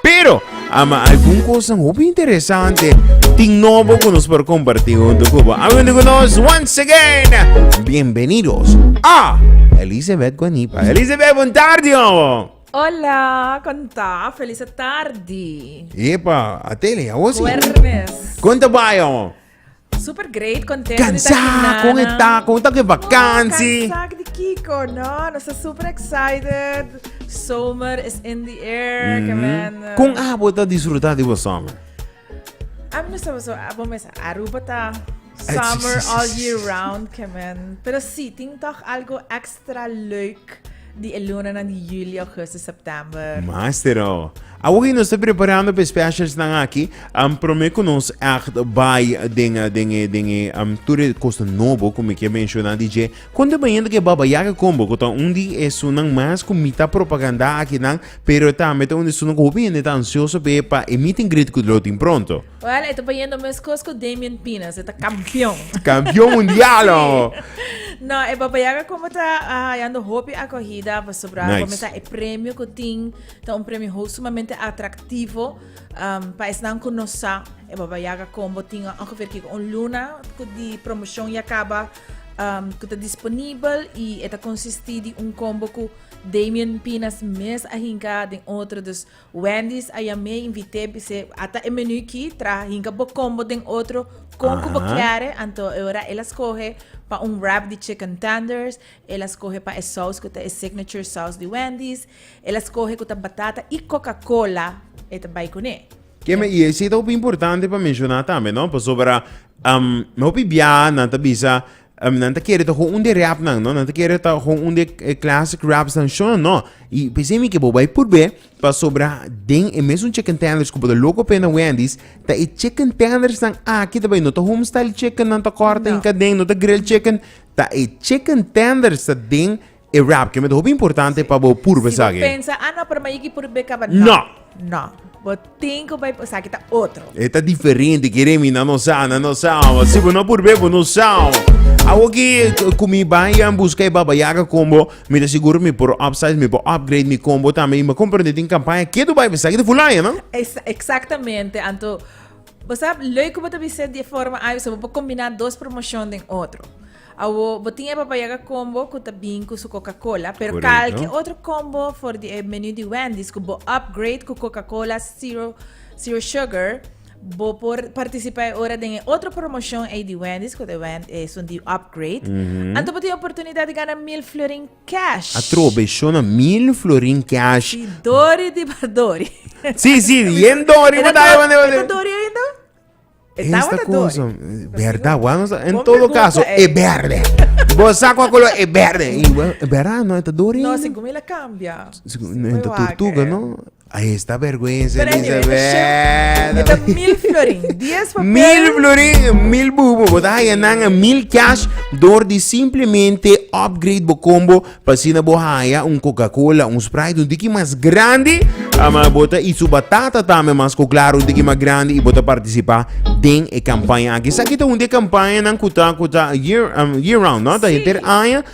Pero, alguna cosa muy interesante, novo con nos por compartir junto con nosotros once again. Bienvenidos a Elizabeth Guanipa. Elizabeth, buon tardi. Hola, conta, feliz tarde. Epa, atele, awos. Jueves. Conta bayo. Super great, contento Cansado, con esta que vakantie. Cansado de Kiko, no? Nós super excited. Summer is in the air, Kung abot disfrutar de vos summer. I'm not so vamos Aruba ta summer all year round, Pero sí, tem toch algo extra leuk die luna na die juli, augustus, september. Mastero. Awagi nós está preparando para specials na aqui. Prometo nós echt by dinge tudo costa novo como que mencionado DJ. Quando banhando que babayaga combo, quando undi é sunang mais comita propaganda aqui nang, pero também onde sunang hobby ainda tá ansioso para meeting greet com o tem pronto. Well, ito banhando meus coisas com Damien Pinas, ito campeão. Campeão mundial. No, e babayaga como tá ando hobby a corrida para sobrar, Nice. começar é prêmio que tem, tá prêmio sumamente atrativo, para estar conosco, e babayaga como tinha ongeveer que luna que de promoção e acaba que está disponível e está consistir de combo com Damien Pinas mes a hinka den outro dos Wendy's a me invité se até o menu aqui tra hinka bo combo den outro com que quer então agora ela escolhe para wrap de chicken tenders, ela escolhe para a sauce que é signature sauce de Wendy's, ela escolhe com batata e Coca-Cola e também com ele. Que me isso é tão importante para mencionar também, não? Para sobre meu pibia na tabisa nanta querer to com de rap não, nanta querer to com de classic raps não show não. E pensei que vou vai por ver para sobrar den e mesmo chicken tenders como do logo pena Wendy's, tá e chicken tenders não aqui também não to home style chicken não to corta em cadê, não to grilled chicken, tá e chicken tenders tá den e rap que me do importante para vou por ver sabe. Pensa, não para maigi por ver cava não. But tem que vai passar que tá outro. Está diferente, queremos não sabe. Se você não por ver, não sabe. Aqui, comi bem, busquei babayaga combo, me dá seguro me por upsize, me por upgrade me combo também, me compreende em campanha, que tu vai pensar que tu fulano, não? Exatamente, então, você leuk como tu dizer de forma aí, você pode combinar duas promoções em outro. Awo, botinha babayaga combo com tabing com Coca-Cola, pero calque outro combo for the menu de Wendy's, que bo upgrade com Coca-Cola zero sugar, bo por participar ora de outra promoção aí de Wendy's, que é de upgrade. Então botinha oportunidade de ganhar 1,000 florin cash. A trobe, shona 1,000 florin cash. E Dori de Badori. Sim, e em Dori, mas daí, Dori ainda? Esta coisa, verdade, em todo caso, é verde. Você com a cor é verde. É verdade, não é Dori? Não, assim como ela cambia. Não é tortuga, não? Aí está vergonha, Elizabeth. Então, 1,000 florin, 10 papel. 1,000 florin, 1,000 bubo. Botar aí nanga 1,000 cash, dor de simplesmente upgrade bo combo, para sina bohaya, Coca-Cola, Sprite, diki mais grande, ama bota isso batata também, mas claro, diki mais grande e bota participar den e campanha aqui. Sabe que tá de campanha nang kuta year round, não? Tá ter aia,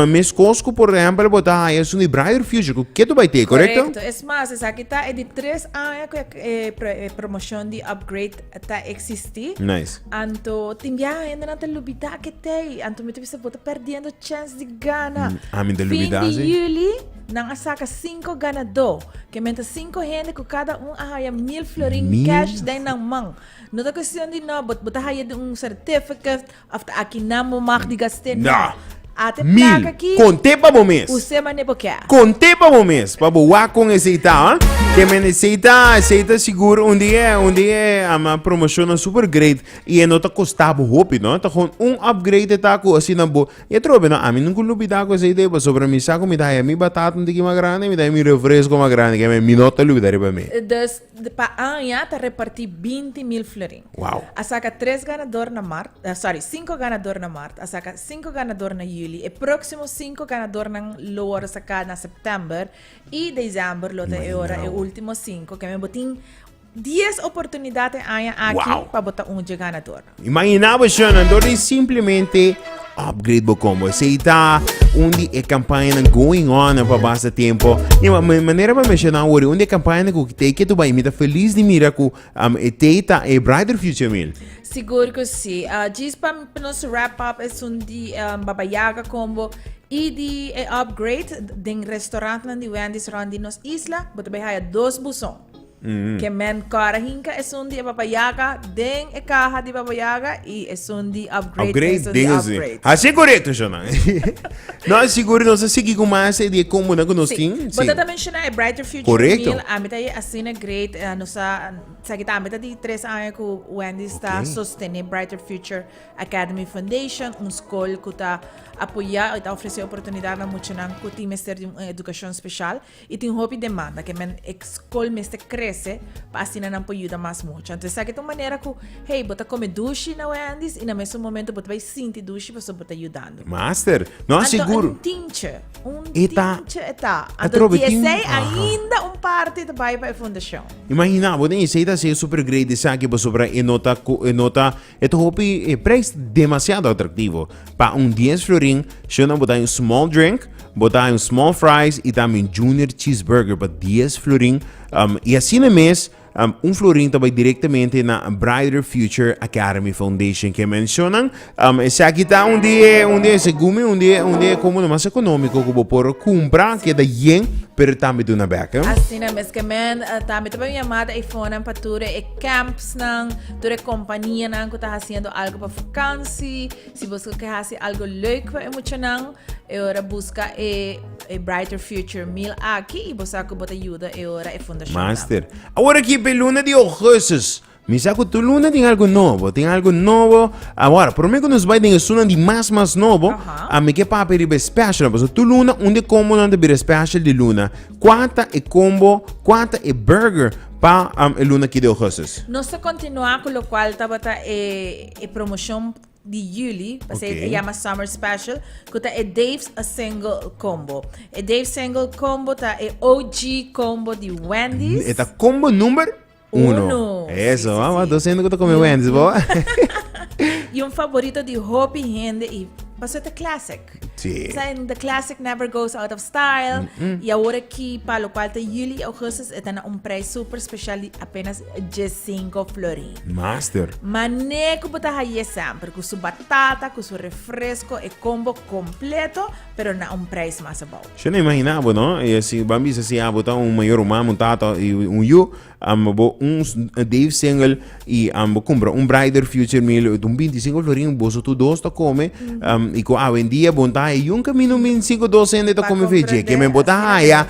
mês cosco, por exemplo, botar aí suni Brighter Future, que tu vai ter, correto? Correto. É mais, essa aqui tá é de 3 anos que promoção de upgrade tá existir. Nice. Anto, timbia ainda não te lubida que tem. Anto, me você bota perdendo chance de ganhar. Amin de lubida, Fim de juli, nang asaka 5 ganador. Que menta 5 gente com cada ahaya 1,000 florin cash daí nang mang. Não é questão de não, bota ahaya de certificate, after aqui não mo mag de gastar. Não. Até 1,000. aqui. Contei para o mês. O semana porque. Contei para o mês. Para boa com aceita, que me aceita seguro onde é uma promoção super great e não tá custava hope, não? Tá com upgrade tá com assim não bo. E trobe não, a mim não lubida com essa ideia, sobre me saco me dá a mim batata não tem mais grande, me dá me refresco mais grande, que me nota lubida para mim. Dus para año tá repartir 20,000 florin. Wow. A saca 3 ganador na março, 5 ganador na março, a saca 5 ganador na juli, e próximo 5 ganador na lower saca na setembro e dezembro lota é hora e último 5 que me botin 10 oportunidades aqui para botar de ganador. Imaginava, Shannon, simplesmente upgrade bo combo. Aceita onde é campanha going on para bastante tempo. E uma maneira para mencionar hoje, onde é campanha que tem que tu vai me feliz de mirar com teita e Brighter Future Meal. Seguro que sim. Diz para nos wrap up é um de babayaga combo e de upgrade de restaurante de Wendy's rond nos isla, but vai haya 2 busão. Que men cara hinka é um de babayaga, den é caja de babayaga e é um de upgrade. Upgrade. Assim correto, Jona. Nós seguro nós seguir com mais de como na conosting. Sim. Bota mencionar é Brighter Future Correto. Meal. A meta é assim é great. Nossa, sabe tá a meta de 3 anos que o Wendy está sustentando Brighter Future Academy Foundation, escola que está apoiar e está oferecendo oportunidade a muitos que tem mestre de educação especial e tem hobby demanda que men escola mestre cresce para assim não pode ajudar mais muito. Então sabe que maneira que hey, bota come duche na Wendy's e no mesmo momento bota vai sentir duche para bota ajudando. Master, nós seguro. Teacher Eta. Então, ainda parte da vai para a fundação. Imagina, você aceita ser super great, sabe que sobre nota, este hobby é preço demasiado atrativo. Para 10 florin, você não botar small drink, botar small fries e também junior cheeseburger para 10 florin. E assim no mês, florin vai diretamente na Brighter Future Academy Foundation que mencionam. Se aqui está onde é segundo, onde é como mais econômico que vou por comprar, que é da yen, pero também do na beca. Assim na mês que men, também também chamada iPhone para tudo é camps nang, tudo é companhia nang que está fazendo algo para vacância, se você quer fazer algo leuk para emocionar, ora busca Brighter Future Meal aqui e você que bota ajuda ora é fundação. Master. Agora aqui pela de Augustus. Me saco tu luna tem algo novo. Agora, por mim que nos vai ter uma de mais novo, a mim que para pedir special, mas tu luna onde como não ter special de luna. Quanta é combo, quanta é burger para a luna aqui de Augustus. Nós continuar com o qual estava a promoção de Yuli, se chama Summer Special, que é Dave's a Single Combo. E Dave's Single Combo tá é OG Combo de Wendy's. É combo número 1. Isso, estou sendo que estou comendo Wendy's, boa. E favorito de Hopi Hende e passou the classic. Sim. So, the classic never goes out of style. E agora aqui, para o qual está Yuli Augustus, está na preço super especial de apenas 5 florin. Master. Maneco bota aí sempre, com sua batata, com seu refresco, e combo completo, pero na preço mais bom. Eu não imaginava, não? E assim, vamos dizer assim, botar maior uma tata e you, Dave Single e compra Brighter Future Meal, 25 florin, bolso tu dois tá come, e com a vendia bonta e caminho min 5-2 ende tá come veje, que me bota haya,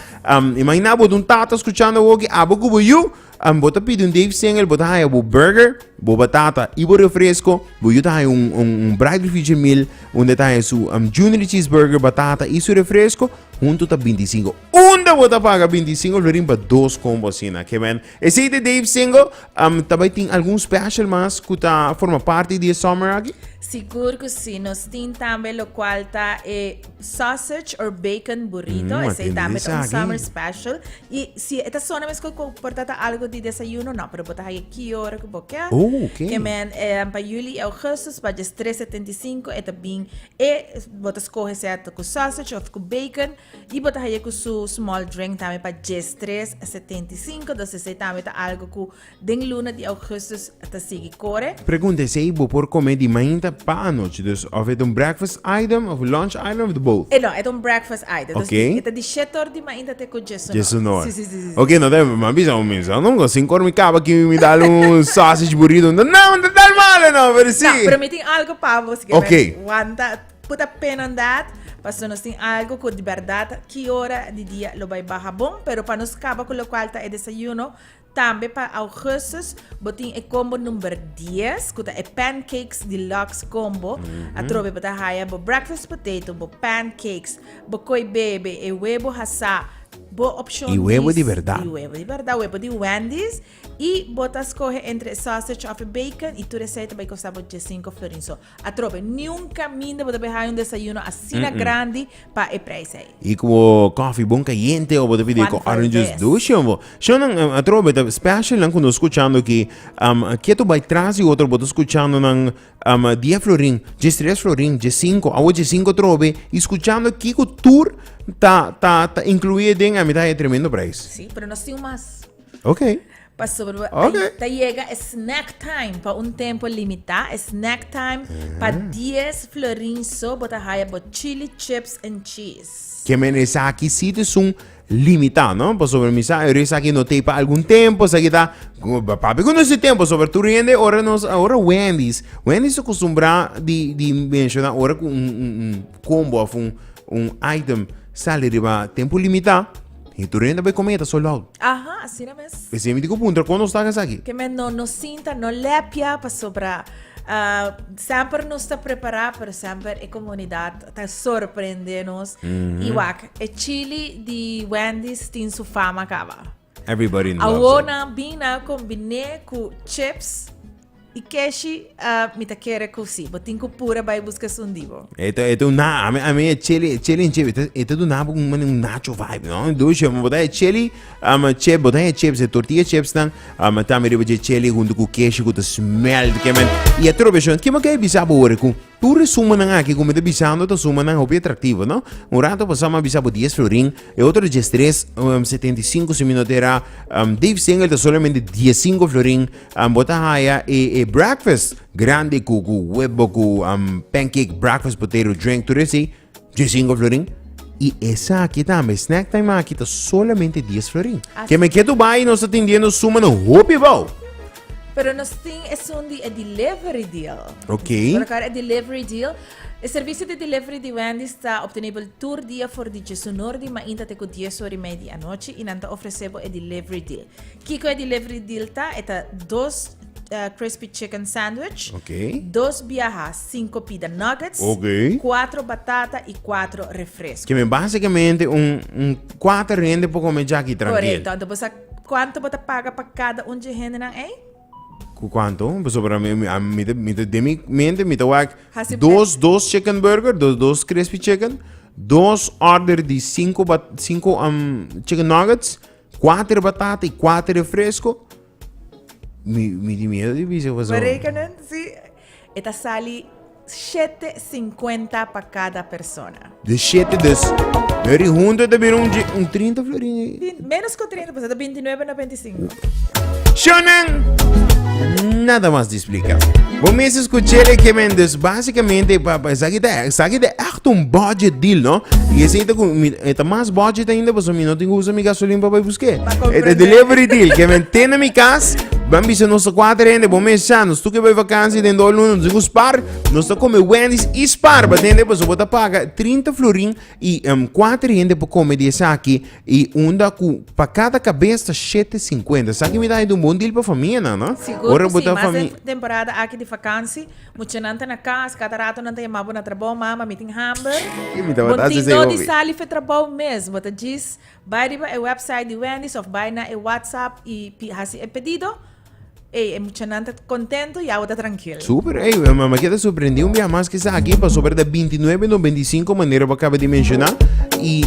imagina tata escuchando o que cubo you, bota pide Dave Single, bota haya burger, batata e refresco, bota haya Brighter Future Meal, onde tá su junior cheeseburger, batata e su refresco, junto tá 25. Onde bota paga 25 florin para 2 combos assim, que man. Esse de Dave Single, também tem algum special mais que tá forma parte de summer aqui? Seguro que sim. Nós temos também o qual está sausage or bacon burrito. Esse também é summer special. E se esta zona mais que porta algo de desayuno, não, pero botar aqui hora que boquear. Que man, para Yuli e Augustus, para 3,75, é também, botar escolher certo com sausage ou com bacon, e botar aí com seu small drink também para 3,75, então se também tá algo com den luna de Augustus até seguir corre. Pergunta se aí vou por comer de manhã para a noite, dus of é breakfast item, of lunch item, of both? Não, é breakfast item. Ok. É de 7 horas de manhã até com Jessunor. Jessunor. Sim. Ok, não deve, mas bisa um mês. Não gosto, 5 horas me acaba que me dá sausage burrito. Não dá mal, não, pero sim. Não, pero me tem algo para você. Ok. Put a pen on that. Para nós tem algo que de verdade, que hora de dia lo vai barra bom, pero para nós acaba com o qual tá é desayuno, também para Augustus, botin é combo número 10, que é pancakes deluxe combo, a trove para haya bo breakfast potato, bo pancakes, bo koi bebe, e huevo hasa, Bo opción Y huevo de dis- verdad. Y huevo de verdad, huevo de Wendy's. Y botas coge entre sausage of bacon y tu receita vai costar por 5 florins. So, a trove, nunca minde botar behind un desayuno así grande para el preço aí. E com coffee bom caliente ou você pedir com Quanto orange juice vez? doce, eu não trovo tá special não quando escutando que que tu vai trazer outro boto escutando não 10 florin, 13 florin, 5, a hoje 5 trove, escutando que o tour tá incluído em a metade é tremendo preço. Sí, pero no sin más. Ok. Pasó, Ok. ahí llega snack time para un tiempo limitado. Snack time para 10 florins. So, botar haya chili, chips and cheese. Que menos aqui sítios são limitados, não? Por sobre mim, eu aqui não tem para algum tempo, isso aqui tá, papi, com esse tempo, sobre tu rende, ora Wendy's se acostumbra de mencionar, ora com combo, item, sale de tempo limitado, e tu rende vai comer, tá soldado. Ajá, así no es. Esse é o ponto, quando estás aqui? Que me no sinta, no lepia para sobrar. Sempre nos está preparado, pero sempre a comunidade está surpreendendo-nos. Igual, o chili de Wendy's tem sua fama acaba. Everybody A knows it. ona bina combine com chips e queijo, me tá querer cozinhar. Botin com pura vai buscar sundivo. Ito na, a mim é chili em chili, ito do nabo com nacho vibe, não? Do chama, botar chili, botar chips, tortilla chips não, tá me riba de chili junto com queijo, com o smell, que man, e a troca que me quer bisabo ora com, tu resuma na aqui como de bisando, tu suma na hobby atrativo, não? Rato passamos bisabo 10 florin, e outro de 3, 75 minutos era, Dave Single tá solamente 15 florin, botar haya e breakfast grande com huevo com pancake breakfast potato drink tu reci 15 florin e essa aqui também snack time aqui tá solamente 10 florin que me quer tu vai nós atendendo suma no hobby bom. Pero nós tem é delivery deal. Ok. Por agora é delivery deal. O serviço de delivery de Wendy's está disponível todo dia por de 19 de maio até 10 horas e meia da noite e nós oferecemos o delivery deal. Kiko é delivery deal tá? É 2 crispy chicken sandwich, Ok. 2 biajas, 5 pita nuggets, Ok. 4 batata e 4 refrescos. Que me basicamente 4 rende para comer já aqui tranquilo. Correto. Então, você, quanto você paga para cada de gente, não é? Quanto? Sobre de mi mente, me tawag Hasi dos chicken burger, dos crispy chicken, 2 order de 5 chicken nuggets, 4 batata e 4 refresco. Me di miedo di viso fazer. Berekenen, sim. Esta sale 7,50 para cada persona. De 7 des. Meri junto de bir 30 florin. Menos que 30, pues 29 na 25. Shonen! Nada mais de explicar. Bom, me escuchei que mendes basicamente sabe de echt budget deal, não? E esse é mais budget ainda, porque eu não tenho uso minha gasolina para buscar. É delivery deal, que me tem na minha casa. Vamos ver nossa 4 rende, bom mês já, nós tu que vai vacância dentro do aluno, nós spar, nós tá comer Wendy's e spar, batendo depois eu vou pagar 30 florin e 4 rende para comer desse aqui e para cada cabeça 7,50. Sabe que me dá um bom deal para a família, não? Seguro que sim, mas é temporada aqui de vacância, muita gente na casa, cada rato não tem mais na trabalho, mama, meeting hamburger. Bom, de sali foi trabalho mesmo, você diz, vai no website de Wendy's ou vai na WhatsApp e faz o pedido. É muita gente contento e a outra tranquila. Super, me queda surpreendido um dia mais que está aqui para sobre da 29 no 25 maneira que acaba de mencionar e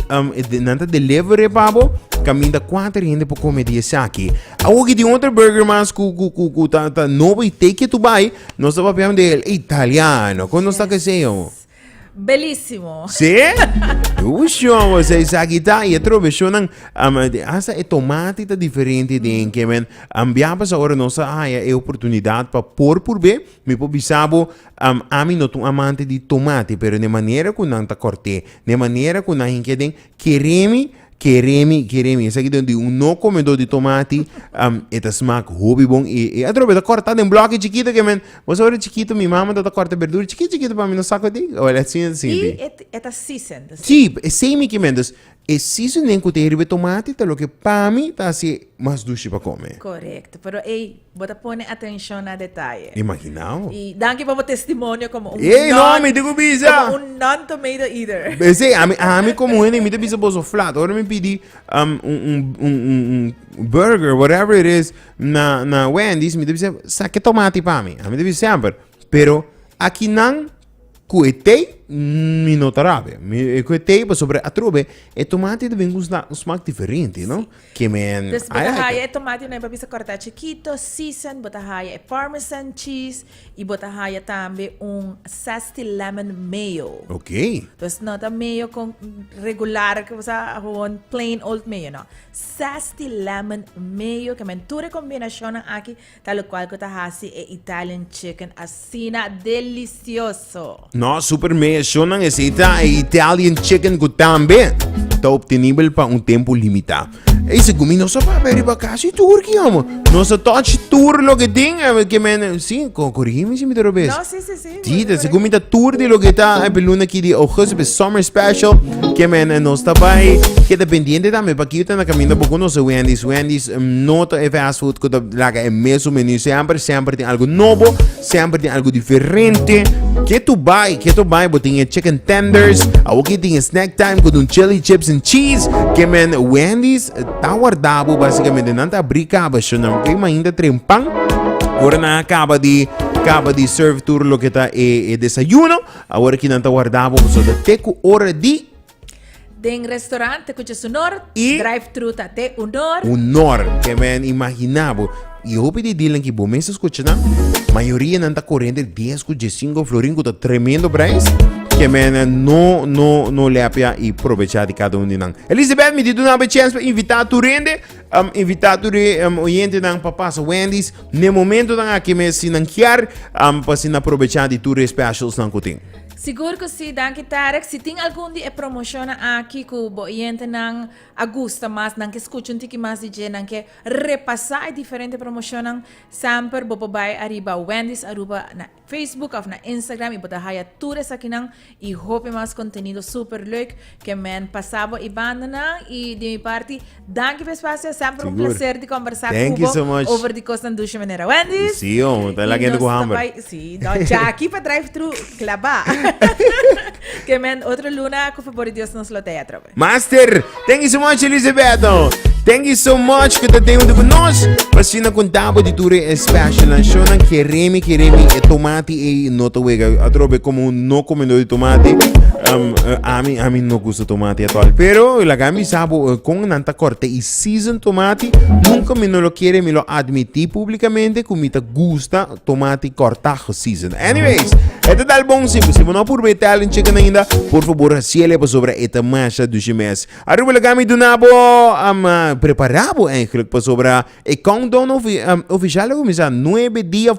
nanta delivery pabo caminha 4 rende para comer esse aqui. Algo de outro burger mais tá novo e take que tu vai, nós estamos falando de italiano, quando nós está que sei Bellissimo. Sì? Usciamo, você sabe tá e troveção essa é tomate tá diferente de que men ambiava essa hora nossa é oportunidade para pôr por ver me po bisabo a mim não tô amante de tomate pero de maneira que não tá corte de maneira que não hinqueden Queremi, esse aqui de não comedor de tomate, esta smack hobby bom e a troca cortada em bloco chiquito que men, você olha chiquito, minha mama tá corta verdura chiquito para mim no saco de, olha assim. E esta season. Sim, é semi que men, E seasoning que te tomate, tá lo que para mim tá assim mais doce para comer. Correcto. Pero, bota pone atención a detalle. Imaginao? Y dan que vamos testimonio como un No, me digo bisa. como un non-tomato either. Sí, a mí como me te bozo flat. Ahora me pedi un burger, whatever it is, na Wendy's, me dice, saque tomate para mí. A mí te dice sempre. Pero aqui não coetei mi notarabe. Mi coetei sobre a trobe e tomate deve um smaak diferente, no? Que man, Dus I bota like haya it. tomate na papisa cortar chiquito, season, bota haya parmesan cheese e bota haya também zesty lemon mayo. Ok. Dus não tá mayo com regular que você gewoon plain old mayo, não. Zesty lemon mayo que mentura combinação aqui, tal qual que tá hasi e Italian chicken assina delicioso. No, super me sonan essa Italian chicken que também está obtenível para tempo limitado. Esse comi não só para ver para casa tour que amo. Nossa touch tour lo que tem que men sim, corrigime se me derrubes. No, sí, sí, sí. Tita, se comida tour de lo que está en peluna aqui de agosto, de summer special, que men não está bem, que dependiente também para que eu tenha caminho pouco no Wendy's, não é fast food que laga é mesmo menu sempre tem algo novo, sempre tem algo diferente. Que tu vai, botinha chicken tenders, aqui tem snack time com chili chips and cheese, que men Wendy's tá guardado basicamente não tá brincando, não que ainda tem pão. Agora na acaba de serve tudo lo que tá é desayuno, agora que não tá guardado, só de teco hora de Den restaurante cuya sonor, Y- drive-thru tate honor. honor, que men imaginavo. E eu pedi dilan que bom mês escuta, maioria não tá correndo 10 com 5 florin com tremendo price. Que men não lhe apia e aproveitar de cada de nós. Elizabeth, me deu uma chance para invitar tu rende, invitar tu oyente nang papasa Wendy's, no momento nang aqui me sinanquear, para sin aproveitar de tu specials nang kuting. Seguro que sim, danke Tarek. Se tem algum dia promoção aqui que o boiente não agusta mais, não que escuta um tiki mais de não que repassar diferente promoção, sempre bobo vai arriba Wendy's arriba na Facebook ou na Instagram e botar haya tudo isso aqui não e hope mais conteúdo super leuk que men passava e banda não e de minha parte, danke pelo espaço, sempre Seguro. prazer de conversar Thank you so much. over de costa do maneira Wendy's. Sim, tá lá E com nós hamburger. também- Sim, não, já aqui para drive-thru, clavar. Que men, outro luna, que por Deus nos loteia trabalho. Master, thank you so much, Elizabeth. Thank you so much que te tenho de nós. Para se não contar de tudo special, não queremos e tomate e não te wega. Atrobe como não comendo de tomate. A mim não gosta tomate atual. Pero la gami sabo com nanta corte e season tomate nunca me não lo quiere me lo admitir públicamente que me gusta tomate cortado season. Anyways, este tal bom sim. Se não por Italian chicken ainda, por favor, ciele para sobre esta massa do mês. Arriba la gami do nabo preparado eigenlijk para sobre e countdown oficial começa 9 dias